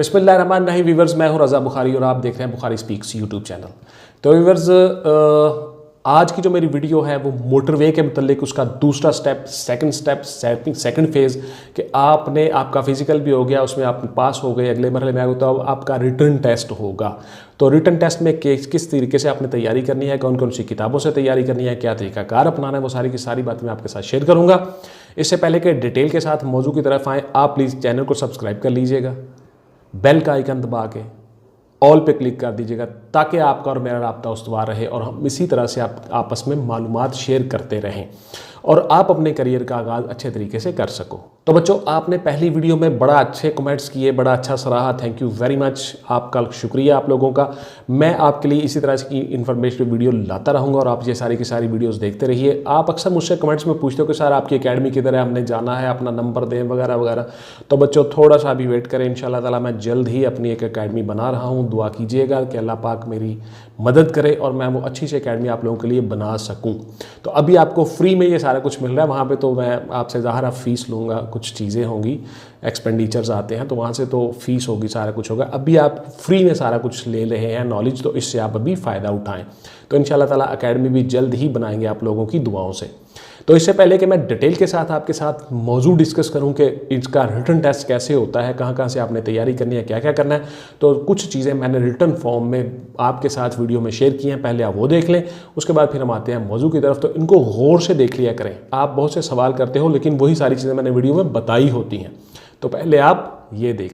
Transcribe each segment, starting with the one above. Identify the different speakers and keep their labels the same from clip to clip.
Speaker 1: बिस्मिल्लाहिर्रहमानिर्रहीम वीवर्स, मैं हूं रज़ा बुखारी और आप देख रहे हैं बुखारी स्पीक्स यूट्यूब चैनल। तो वीवर्स, आज की जो मेरी वीडियो है वो मोटरवे के मतलब उसका दूसरा स्टेप, सेकंड फेज़ कि आपका फिजिकल भी हो गया, उसमें आप पास हो गए, अगले मरहले में आए तो अब आपका रिटर्न टेस्ट होगा। तो रिटर्न टेस्ट में किस तरीके से आपने तैयारी करनी है, कौन कौन सी किताबों से तैयारी करनी है, क्या तरीकाकार अपनाना है, वो सारी की सारी बातें मैं आपके साथ शेयर करूँगा। इससे पहले कि डिटेल के साथ मौजू की तरफ आएँ, आप प्लीज़ चैनल को सब्सक्राइब कर लीजिएगा, बेल का आइकन दबा के ऑल पे क्लिक कर दीजिएगा ताकि आपका और मेरा राब्ता उस्तवार रहे और हम इसी तरह से आप आपस में मालूमात शेयर करते रहें और आप अपने करियर का आगाज़ अच्छे तरीके से कर सको। तो बच्चों, आपने पहली वीडियो में बड़ा अच्छे कमेंट्स किए, बड़ा अच्छा सराहा, थैंक यू वेरी मच, आपका शुक्रिया आप लोगों का। मैं आपके लिए इसी तरह की इन्फॉर्मेशन वीडियो लाता रहूँगा और आप ये सारी की सारी वीडियोस देखते रहिए। आप अक्सर मुझसे कमेंट्स में पूछते हो कि सर आपकी एकेडमी किधर है, हमने जाना है, अपना नंबर दें वगैरह वगैरह। तो बच्चों, थोड़ा सा भी वेट करें, इंशाल्लाह ताला मैं जल्द ही अपनी एक एकेडमी बना रहा हूँ। दुआ कीजिएगा कि अल्लाह पाक मेरी मदद करे और मैं वो अच्छी सी एकेडमी आप लोगों के लिए बना सकूँ। तो अभी आपको फ्री में ये सारा कुछ मिल रहा है, वहाँ पे तो मैं आपसे ज़ाहिर फ़ीस लूँगा, कुछ चीज़ें होंगी, एक्सपेंडिचर्स आते हैं तो वहाँ से तो फ़ीस होगी, सारा कुछ होगा। अभी आप फ्री में सारा कुछ ले रहे हैं नॉलेज, तो इससे आप अभी फ़ायदा उठाएँ। तो इंशाल्लाह ताला एकेडमी भी जल्द ही बनाएंगे आप लोगों की दुआओं से। तो इससे पहले कि मैं डिटेल के साथ आपके साथ मौजूद डिस्कस करूं कि इसका रिटर्न टेस्ट कैसे होता है, कहां से आपने तैयारी करनी है, क्या क्या करना है, तो कुछ चीज़ें मैंने रिटर्न फॉर्म में आपके साथ वीडियो में शेयर की हैं। पहले आप वो देख लें, उसके बाद फिर हम आते हैं मौजू की तरफ। तो इनको गौर से देख लिया करें। आप बहुत से सवाल करते हो लेकिन वही सारी चीज़ें मैंने वीडियो में बताई होती हैं, तो पहले आप ये देख।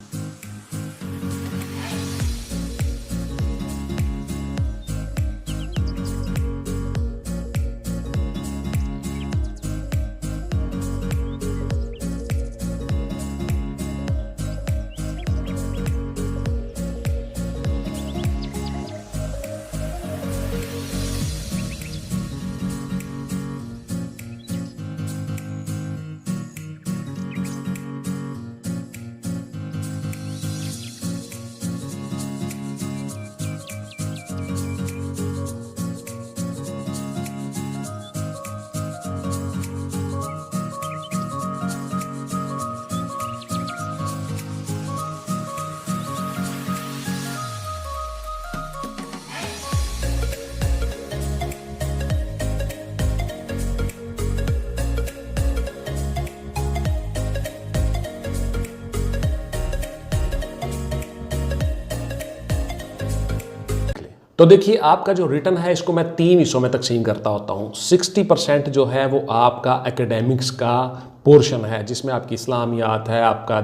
Speaker 1: तो देखिए, आपका जो रिटर्न है इसको मैं 3 हिस्सों में तकसीम करता होता हूँ। 60% जो है वो आपका एकेडमिक्स का पोर्शन है, जिसमें आपकी इस्लामियात है, आपका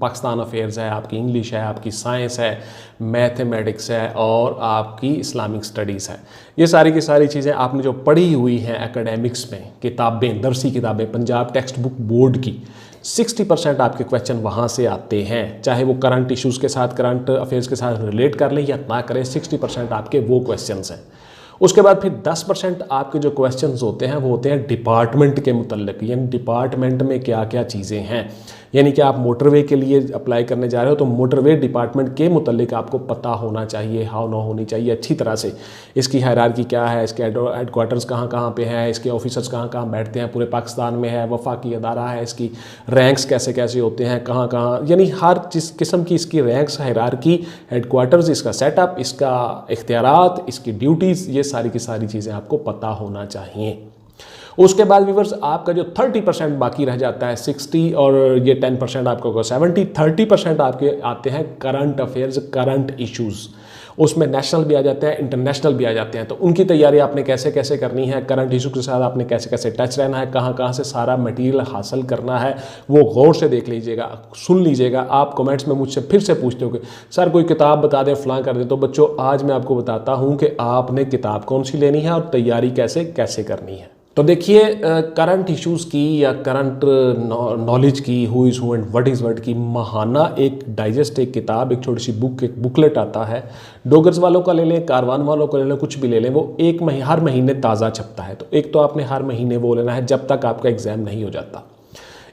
Speaker 1: पाकिस्तान अफेयर्स है, आपकी इंग्लिश है, आपकी साइंस है, मैथमेटिक्स है और आपकी इस्लामिक स्टडीज़ है। ये सारी की सारी चीज़ें आपने जो पढ़ी हुई हैं एकेडमिक्स में, किताबें, दरसी किताबें, पंजाब टेक्स्ट बुक बोर्ड की, 60% आपके क्वेश्चन वहाँ से आते हैं। चाहे वो करंट इश्यूज़ के साथ, करंट अफेयर्स के साथ रिलेट कर लें या ना करें, 60% आपके वो क्वेश्चंस हैं। उसके बाद फिर 10% आपके जो क्वेश्चंस होते हैं वो होते हैं डिपार्टमेंट के मुतल्लिक, यानी डिपार्टमेंट में क्या क्या चीज़ें हैं। यानी कि आप मोटरवे के लिए अप्लाई करने जा रहे हो तो मोटरवे डिपार्टमेंट के मुतल्लिक आपको पता होना चाहिए, हाउ नो होनी चाहिए अच्छी तरह से। इसकी हायरार्की क्या है, इसके हेडक्वार्टर्स कहाँ कहाँ पे हैं, इसके ऑफिसर्स कहाँ कहाँ बैठते हैं, पूरे पाकिस्तान में है, वफाकी अदारा है, इसकी रैंक्स कैसे कैसे होते हैं, कहाँ कहाँ, यानी हर किस्म की इसकी रैंक्स, हायरार्की, हेडक्वार्टर्स, इसका सेटअप, इसका इख्तियारात, इसकी ड्यूटीज़, ये सारी की सारी चीज़ें आपको पता होना चाहिए। उसके बाद व्यूअर्स, आपका जो 30% बाकी रह जाता है, 60 और ये 10% आपको 70, 30% आपके आते हैं करंट अफेयर्स, करंट इश्यूज़। उसमें नेशनल भी आ जाते हैं, इंटरनेशनल भी आ जाते हैं। तो उनकी तैयारी आपने कैसे कैसे करनी है, करंट इशू के साथ आपने कैसे कैसे टच रहना है, कहाँ कहाँ से सारा मटेरियल हासिल करना है, वो गौर से देख लीजिएगा, सुन लीजिएगा। आप कमेंट्स में मुझसे फिर से पूछते हो कि सर कोई किताब बता दें, फलां कर दें। तो बच्चों, आज मैं आपको बताता हूँ कि आपने किताब कौन सी लेनी है और तैयारी कैसे कैसे करनी है। तो देखिए, करंट इश्यूज़ की या करंट नॉलेज की, who is who and what is what की माहाना एक डाइजेस्ट, एक किताब, एक छोटी सी बुक, एक बुकलेट आता है। डोगर्स वालों का ले लें, कारवान वालों का ले लें, कुछ भी ले लें, वो हर महीने ताज़ा छपता है। तो एक तो आपने हर महीने वो लेना है जब तक आपका एग्ज़ाम नहीं हो जाता।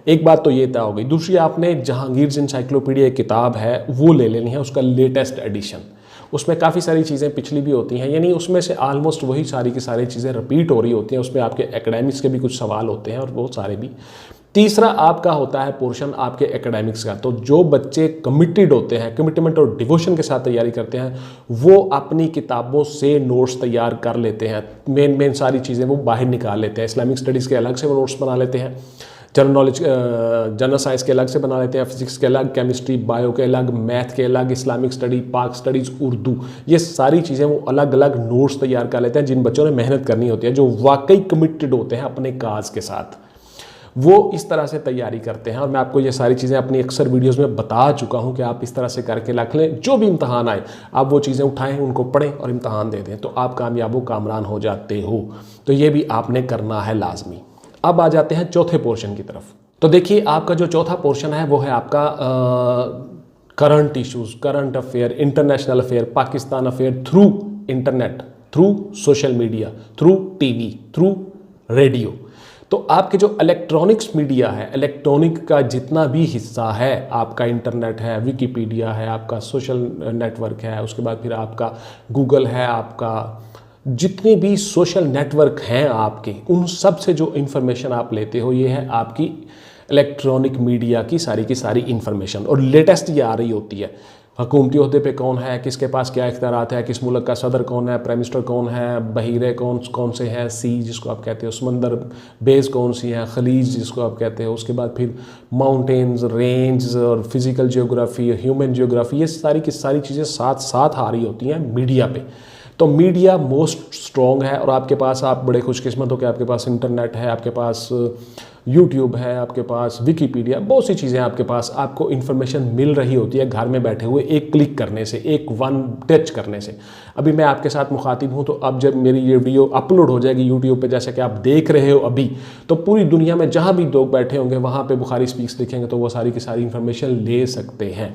Speaker 1: एक बात तो ये तय हो गई। दूसरी, आपने जहांगीर इंसाइक्लोपीडिया किताब है वो ले लेनी है, उसका लेटेस्ट एडिशन। उसमें काफ़ी सारी चीज़ें पिछली भी होती हैं, यानी उसमें से आलमोस्ट वही सारी की सारी चीज़ें रिपीट हो रही होती हैं। उसमें आपके एकेडमिक्स के भी कुछ सवाल होते हैं और वो सारे भी तीसरा आपका होता है पोर्शन आपके एकेडमिक्स का। तो जो बच्चे कमिटेड होते हैं, कमिटमेंट और डिवोशन के साथ तैयारी करते हैं, वो अपनी किताबों से नोट्स तैयार कर लेते हैं। मेन सारी चीज़ें वो बाहर निकाल लेते हैं। इस्लामिक स्टडीज़ के अलग से वो नोट्स बना लेते हैं, जनरल नॉलेज जनरल साइंस के अलग से बना लेते हैं, फिजिक्स के अलग, केमिस्ट्री बायो के अलग, मैथ के अलग, इस्लामिक स्टडी, पाक स्टडीज़, उर्दू, ये सारी चीज़ें वो अलग अलग नोट्स तैयार कर लेते हैं। जिन बच्चों ने मेहनत करनी होती है, जो वाकई कमिटेड होते हैं अपने काज के साथ, वो इस तरह से तैयारी करते हैं। और मैं आपको ये सारी चीज़ें अपनी अक्सर वीडियोस में बता चुका हूँ कि आप इस तरह से करके रख लें, जो भी इम्तहान आए आप वो चीज़ें उठाएं, उनको पढ़ें और इम्तहान दे दें, तो आप कामयाब कामरान हो जाते हो। तो ये भी आपने करना है लाजमी। अब आ जाते हैं चौथे पोर्शन की तरफ। तो देखिए, आपका जो चौथा पोर्शन है वो है आपका current issues, current affair, international affair, Pakistan affair through internet, through social media, through TV, through radio. तो आपके जो इलेक्ट्रॉनिक्स मीडिया है, इलेक्ट्रॉनिक का जितना भी हिस्सा है, आपका इंटरनेट है, विकिपीडिया है, आपका सोशल नेटवर्क है, उसके बाद फिर आपका गूगल है, आपका जितने भी सोशल नेटवर्क हैं आपके, उन सब से जो इन्फॉर्मेशन आप लेते हो, ये है आपकी इलेक्ट्रॉनिक मीडिया की सारी इंफॉर्मेशन। और लेटेस्ट ये आ रही होती है, हुकूमती ओहदे पे कौन है, किसके पास क्या इख्तियारात है, किस मुल्क का सदर कौन है, प्राइम मिनिस्टर कौन है, बहीरे कौन से हैं, सी जिसको आप कहते हो, समंदर बेस कौन सी है, खलीज जिसको आप कहते हो, उसके बाद फिर माउंटेन्स, रेंज और फिज़िकल जियोग्राफी, ह्यूमन जियोग्राफी, ये सारी की सारी चीज़ें साथ साथ आ रही होती हैं मीडिया पे। तो मीडिया मोस्ट स्ट्रॉन्ग है। और आपके पास, आप बड़े खुशकिस्मत हो कि आपके पास इंटरनेट है, आपके पास यूट्यूब है, आपके पास विकिपीडिया, बहुत सी चीज़ें आपके पास, आपको इन्फॉर्मेशन मिल रही होती है घर में बैठे हुए, एक क्लिक करने से, एक वन टच करने से। अभी मैं आपके साथ मुखातिब हूँ, तो अब जब मेरी ये वीडियो अपलोड हो जाएगी यूट्यूब पे, जैसे कि आप देख रहे हो अभी, तो पूरी दुनिया में जहाँ भी लोग बैठे होंगे वहाँ पे बुखारी स्पीक्स लिखेंगे तो वो सारी की सारी इन्फॉर्मेशन ले सकते हैं।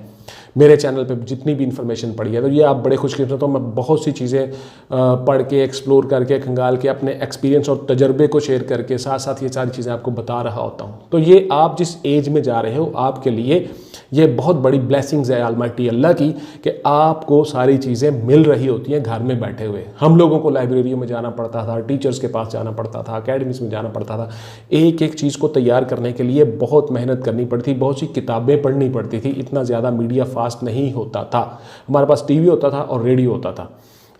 Speaker 1: मेरे चैनल पे जितनी भी इन्फॉर्मेशन पड़ी है, तो ये आप बड़े खुशकिस्मत हो। मैं बहुत सी चीज़ें पढ़ के, एक्सप्लोर करके, खंगाल के, अपने एक्सपीरियंस और तजर्बे को शेयर करके साथ साथ ये सारी चीज़ें आपको बता रहा होता हूँ। तो ये आप जिस एज में जा रहे हो, आपके लिए ये बहुत बड़ी ब्लेसिंग्स है ऑलमाइटी अल्लाह की, कि आपको सारी चीज़ें मिल रही होती हैं घर में बैठे हुए। हम लोगों को लाइब्रेरियों में जाना पड़ता था, टीचर्स के पास जाना पड़ता था, अकेडमीज में जाना पड़ता था, एक एक चीज़ को तैयार करने के लिए बहुत मेहनत करनी पड़ती, बहुत सी किताबें पढ़नी पड़ती थी, इतना ज़्यादा मीडिया फास्ट नहीं होता था। हमारे पास टीवी होता था और रेडियो होता था,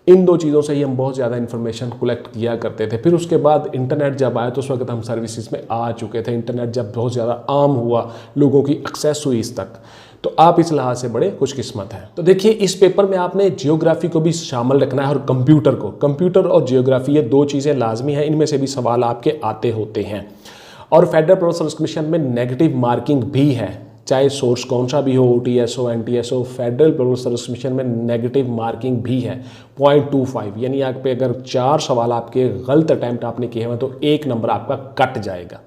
Speaker 1: इन दो चीज़ों से ही हम बहुत ज़्यादा इन्फॉर्मेशन कलेक्ट किया करते थे। फिर उसके बाद इंटरनेट जब आया तो उस वक्त हम सर्विसेज में आ चुके थे। इंटरनेट जब बहुत ज़्यादा आम हुआ, लोगों की एक्सेस हुई इस तक, तो आप इस लिहाज से बड़े खुशकिस्मत हैं। तो देखिए, इस पेपर में आपने जियोग्राफी को भी शामिल रखना है और कंप्यूटर को। कंप्यूटर और जियोग्राफी ये दो चीज़ें लाजमी हैं, इनमें से भी सवाल आपके आते होते हैं। और फेडरल पब्लिक सर्विस कमीशन में नेगेटिव मार्किंग भी है, चाहे सोर्स कौन सा भी हो, OTS हो, NTS हो, फेडरल पब्लिक सर्विस कमीशन में नेगेटिव मार्किंग भी है 0.25। यानी आप पे अगर 4 सवाल आपके गलत अटैम्प्ट आपने किए हैं तो 1 नंबर आपका कट जाएगा।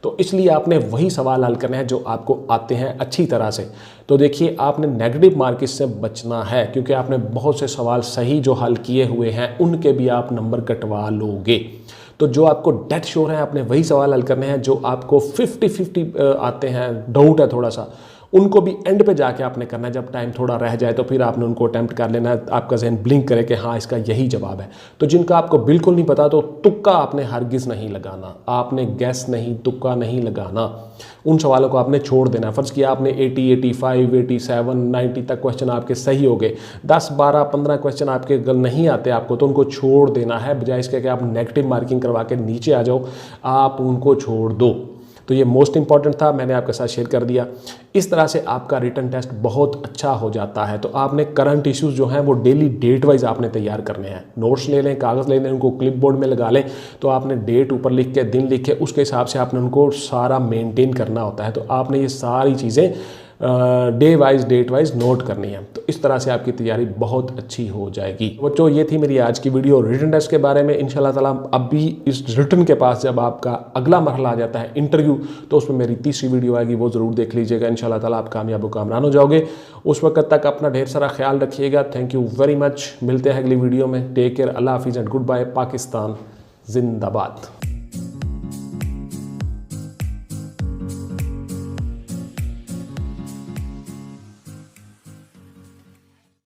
Speaker 1: तो इसलिए आपने वही सवाल हल करने हैं जो आपको आते हैं अच्छी तरह से। तो देखिए, आपने नेगेटिव मार्क से बचना है, क्योंकि आपने बहुत से सवाल सही जो हल किए हुए हैं उनके भी आप नंबर कटवा लोगे। तो जो आपको डेड श्योर है, आपने वही सवाल हल करने हैं। जो आपको 50-50 आते हैं, डाउट है थोड़ा सा, उनको भी एंड पे जाके आपने करना है। जब टाइम थोड़ा रह जाए तो फिर आपने उनको अटैम्प्ट कर लेना है, आपका जहन ब्लिंक करे कि हाँ इसका यही जवाब है। तो जिनका आपको बिल्कुल नहीं पता, तो तुक्का आपने हरगिज़ नहीं लगाना, आपने गैस नहीं, तुक्का नहीं लगाना। उन सवालों को आपने छोड़ देना। फ़र्ज़ किया आपने 80, 85, 87, 90 तक क्वेश्चन आपके सही हो गए, 10, 12, 15 क्वेश्चन आपके गल नहीं आते आपको, तो उनको छोड़ देना है। बजाय इसके कि आप नेगेटिव मार्किंग करवा के नीचे आ जाओ, आप उनको छोड़ दो। तो ये मोस्ट इंपॉर्टेंट था, मैंने आपके साथ शेयर कर दिया। इस तरह से आपका रिटन टेस्ट बहुत अच्छा हो जाता है। तो आपने करंट इश्यूज़ जो हैं वो डेली डेट वाइज आपने तैयार करने हैं। नोट्स ले लें, कागज़ ले लें, उनको क्लिप बोर्ड में लगा लें। तो आपने डेट ऊपर लिख के, दिन लिख के, उसके हिसाब से आपने उनको सारा मेंटेन करना होता है। तो आपने ये सारी चीज़ें day wise, date wise note करनी है। तो इस तरह से आपकी तैयारी बहुत अच्छी हो जाएगी। बच्चों, ये थी मेरी आज की वीडियो रिटन टेस्ट के बारे में। इंशाल्लाह ताला अभी इस रिटन के पास जब आपका अगला मरहला आ जाता है इंटरव्यू, तो उसमें मेरी तीसरी वीडियो आएगी, वो ज़रूर देख लीजिएगा। इंशाल्लाह ताला आप कामयाब कामरान हो जाओगे। उस वक्त तक अपना ढेर सारा ख्याल रखिएगा। Thank you very much. मिलते हैं अगली वीडियो में। टेक केयर, अल्लाह हाफिज़ एंड गुड बाय। पाकिस्तान जिंदाबाद।